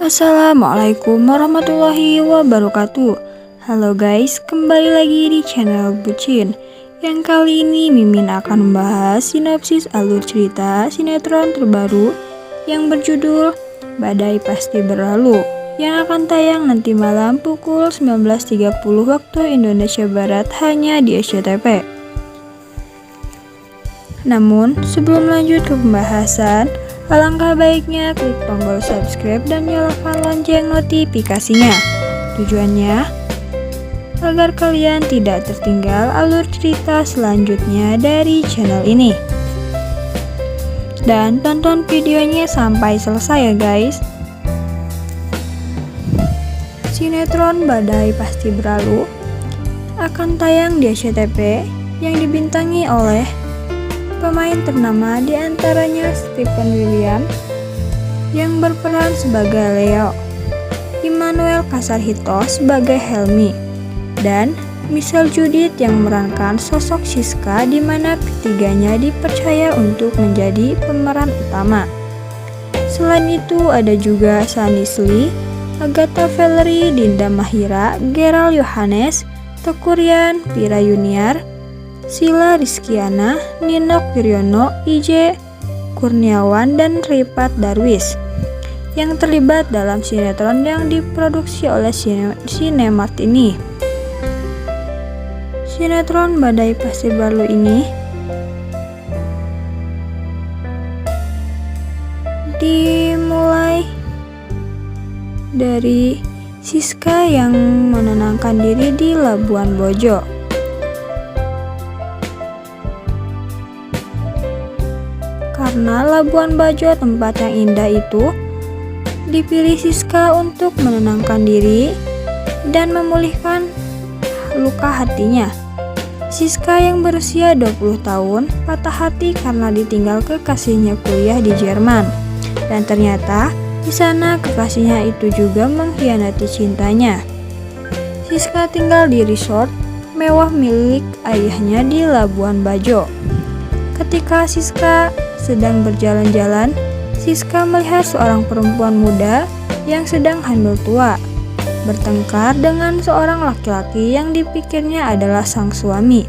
Assalamualaikum warahmatullahi wabarakatuh. Halo guys, kembali lagi di channel Bucin. Yang kali ini Mimin akan membahas sinopsis alur cerita sinetron terbaru yang berjudul Badai Pasti Berlalu, yang akan tayang nanti malam pukul 19.30 waktu Indonesia Barat hanya di SCTV. Namun, sebelum lanjut ke pembahasan, alangkah baiknya klik tombol subscribe dan nyalakan lonceng notifikasinya. Tujuannya agar kalian tidak tertinggal alur cerita selanjutnya dari channel ini. Dan tonton videonya sampai selesai ya guys. Sinetron Badai Pasti Berlalu akan tayang di SCTV yang dibintangi oleh pemain ternama diantaranya Stephen William yang berperan sebagai Leo, Immanuel Katsarhito sebagai Helmi, dan Michelle Judith yang memerankan sosok Siska, di mana ketiganya dipercaya untuk menjadi pemeran utama. Selain itu ada juga Sunny Slee, Agatha Valerie, Dinda Mahira, Gerald Yohanes, Teuku Ryan, Vira Yuniar, Sila Rizkiana, Ninok Wiryono, IJ Kurniawan, dan Ripat Darwis yang terlibat dalam sinetron yang diproduksi oleh Cinemark ini. Sinetron Badai Pasti Berlalu ini dimulai dari Siska yang menenangkan diri di Labuan Bajo. Karena Labuan Bajo tempat yang indah itu, dipilih Siska untuk menenangkan diri dan memulihkan luka hatinya. Siska yang berusia 20 tahun patah hati karena ditinggal kekasihnya kuliah di Jerman, dan ternyata di sana kekasihnya itu juga mengkhianati cintanya. Siska tinggal di resort mewah milik ayahnya di Labuan Bajo. Ketika Siska sedang berjalan-jalan, Siska melihat seorang perempuan muda yang sedang hamil tua bertengkar dengan seorang laki-laki yang dipikirnya adalah sang suami.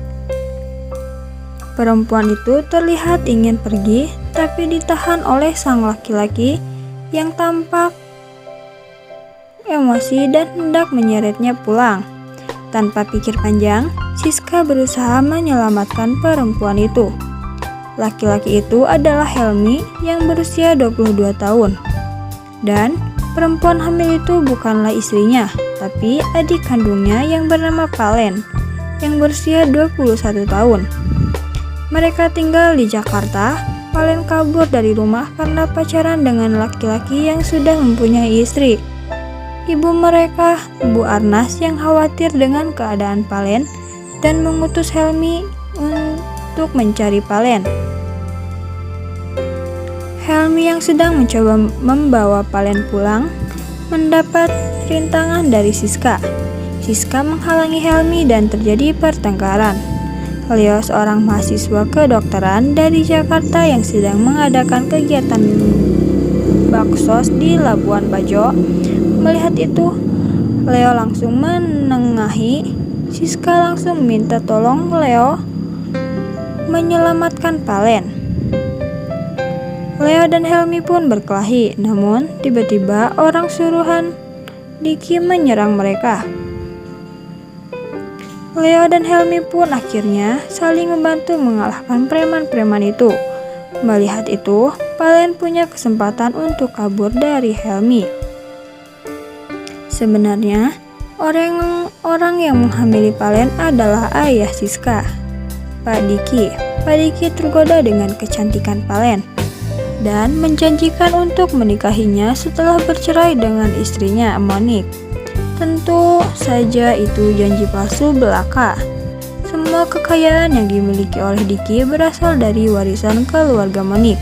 Perempuan itu terlihat ingin pergi, tapi ditahan oleh sang laki-laki yang tampak emosi dan hendak menyeretnya pulang. Tanpa pikir panjang, Siska berusaha menyelamatkan perempuan itu. Laki-laki itu adalah Helmi yang berusia 22 tahun. Dan perempuan hamil itu bukanlah istrinya, tapi adik kandungnya yang bernama Palen yang berusia 21 tahun. Mereka tinggal di Jakarta. Palen kabur dari rumah karena pacaran dengan laki-laki yang sudah mempunyai istri. Ibu mereka, Bu Arnas, yang khawatir dengan keadaan Palen dan mengutus Helmi untuk mencari Palen. Helmi yang sedang mencoba membawa Palen pulang mendapat rintangan dari Siska. Siska menghalangi Helmi dan terjadi pertengkaran. Leo, seorang mahasiswa kedokteran dari Jakarta yang sedang mengadakan kegiatan baksos di Labuan Bajo, melihat itu, Leo langsung menengahi. Siska langsung minta tolong Leo menyelamatkan Palen. Leo dan Helmi pun berkelahi, namun tiba-tiba orang suruhan Diki menyerang mereka. Leo dan Helmi pun akhirnya saling membantu mengalahkan preman-preman itu. Melihat itu, Palen punya kesempatan untuk kabur dari Helmi. Sebenarnya, orang yang menghamili Palen adalah ayah Siska, Pak Diki. Pak Diki tergoda dengan kecantikan Palen dan menjanjikan untuk menikahinya setelah bercerai dengan istrinya Monik. Tentu saja itu janji palsu belaka. Semua kekayaan yang dimiliki oleh Diki berasal dari warisan keluarga Monik.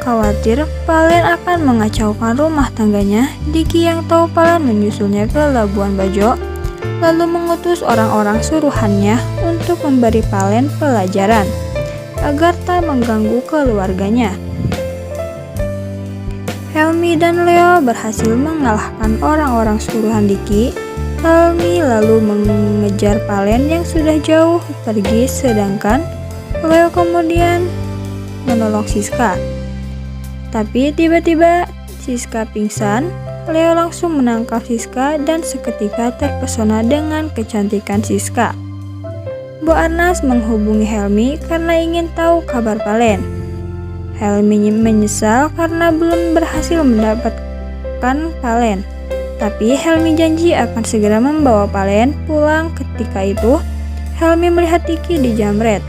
Khawatir Palen akan mengacaukan rumah tangganya, Diki yang tahu Palen menyusulnya ke Labuan Bajo, lalu mengutus orang-orang suruhannya untuk memberi Palen pelajaran agar tak mengganggu keluarganya. Helmi dan Leo berhasil mengalahkan orang-orang suruhan Diki. Helmi lalu mengejar Palen yang sudah jauh pergi, sedangkan Leo kemudian menolong Siska. Tapi tiba-tiba Siska pingsan. Leo langsung menangkap Siska dan seketika terpesona dengan kecantikan Siska. Bu Arnas menghubungi Helmi karena ingin tahu kabar Palen. Helmi menyesal karena belum berhasil mendapatkan Palen. Tapi Helmi janji akan segera membawa Palen pulang. Ketika itu, Helmi melihat Diki dijamret.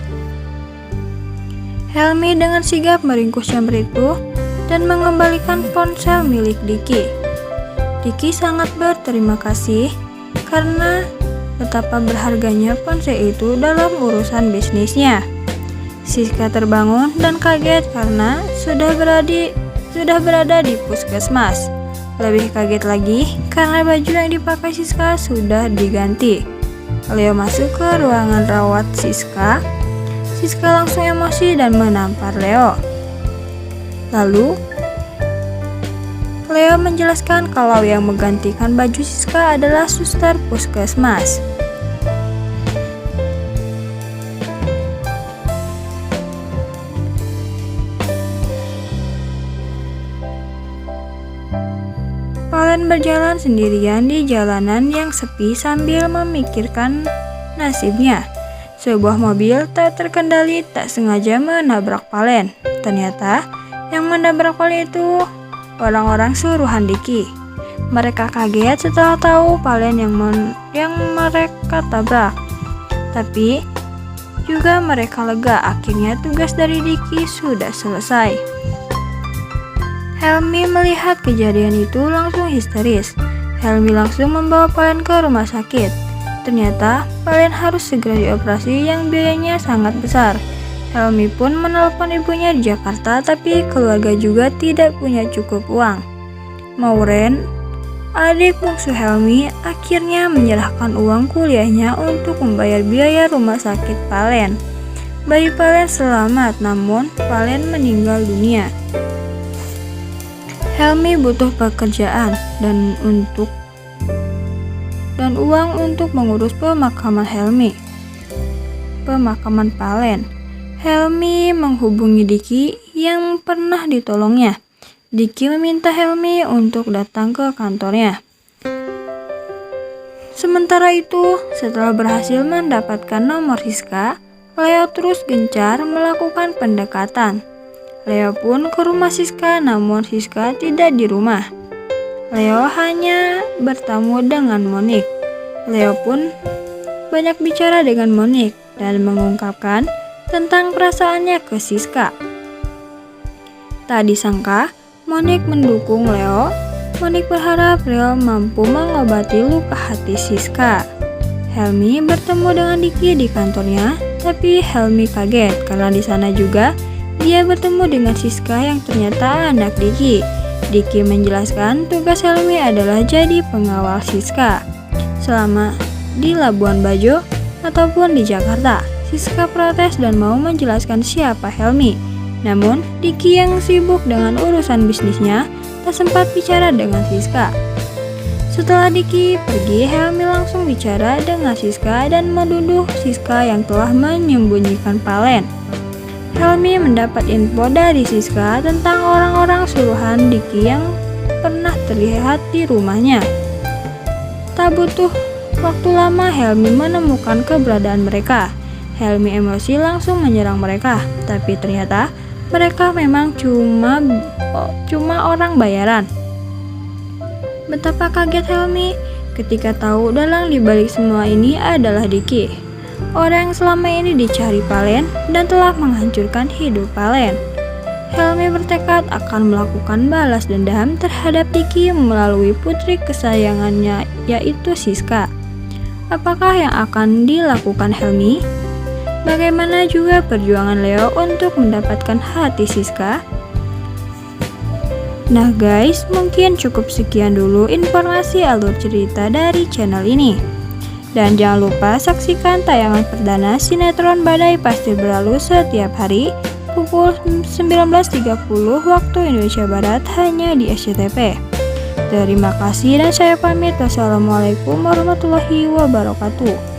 Helmi dengan sigap meringkus jamret itu dan mengembalikan ponsel milik Diki. Diki sangat berterima kasih karena betapa berharganya ponsel itu dalam urusan bisnisnya. Siska terbangun dan kaget karena sudah berada di puskesmas. Lebih kaget lagi karena baju yang dipakai Siska sudah diganti. Leo masuk ke ruangan rawat Siska. Siska langsung emosi dan menampar Leo. Lalu Leo menjelaskan kalau yang menggantikan baju Siska adalah suster puskesmas. Palen berjalan sendirian di jalanan yang sepi sambil memikirkan nasibnya. Sebuah mobil tak terkendali tak sengaja menabrak Palen. Ternyata yang menabrak Palen itu orang-orang suruhan Diki. Mereka kaget setelah tahu Palen yang mereka tabrak. Tapi juga mereka lega, akhirnya tugas dari Diki sudah selesai. Helmi melihat kejadian itu langsung histeris. Helmi langsung membawa Palen ke rumah sakit. Ternyata Palen harus segera dioperasi yang biayanya sangat besar. Helmi pun menelpon ibunya di Jakarta, tapi keluarga juga tidak punya cukup uang. Mauren, adik bungsu Helmi, akhirnya menyerahkan uang kuliahnya untuk membayar biaya rumah sakit Palen. Bayi Palen selamat, namun Palen meninggal dunia. Helmi butuh pekerjaan dan uang untuk mengurus pemakaman Palen. Helmi menghubungi Diki yang pernah ditolongnya. Diki meminta Helmi untuk datang ke kantornya. Sementara itu, setelah berhasil mendapatkan nomor Siska, Leo terus gencar melakukan pendekatan. Leo pun ke rumah Siska, namun Siska tidak di rumah. Leo hanya bertamu dengan Monik. Leo pun banyak bicara dengan Monik dan mengungkapkan tentang perasaannya ke Siska. Tak disangka, Monik mendukung Leo. Monik berharap Leo mampu mengobati luka hati Siska. Helmi bertemu dengan Diki di kantornya, tapi Helmi kaget karena di sana juga dia bertemu dengan Siska yang ternyata anak Diki. Diki menjelaskan tugas Helmi adalah jadi pengawal Siska selama di Labuan Bajo ataupun di Jakarta. Siska protes dan mau menjelaskan siapa Helmi. Namun, Diki yang sibuk dengan urusan bisnisnya tak sempat bicara dengan Siska. Setelah Diki pergi, Helmi langsung bicara dengan Siska dan menuduh Siska yang telah menyembunyikan Palen. Helmi mendapat info dari Siska tentang orang-orang suruhan Diki yang pernah terlihat di rumahnya. Tak butuh waktu lama Helmi menemukan keberadaan mereka. Helmi emosi langsung menyerang mereka, tapi ternyata mereka memang cuma orang bayaran. Betapa kaget Helmi ketika tahu dalang dibalik semua ini adalah Diki, orang yang selama ini dicari Palen dan telah menghancurkan hidup Palen. Helmi bertekad akan melakukan balas dendam terhadap Diki melalui putri kesayangannya, yaitu Siska. Apakah yang akan dilakukan Helmi? Bagaimana juga perjuangan Leo untuk mendapatkan hati Siska? Nah guys, mungkin cukup sekian dulu informasi alur cerita dari channel ini. Dan jangan lupa saksikan tayangan perdana sinetron Badai Pasti Berlalu setiap hari pukul 19.30 waktu Indonesia Barat hanya di SCTV. Terima kasih dan saya pamit. Wassalamualaikum warahmatullahi wabarakatuh.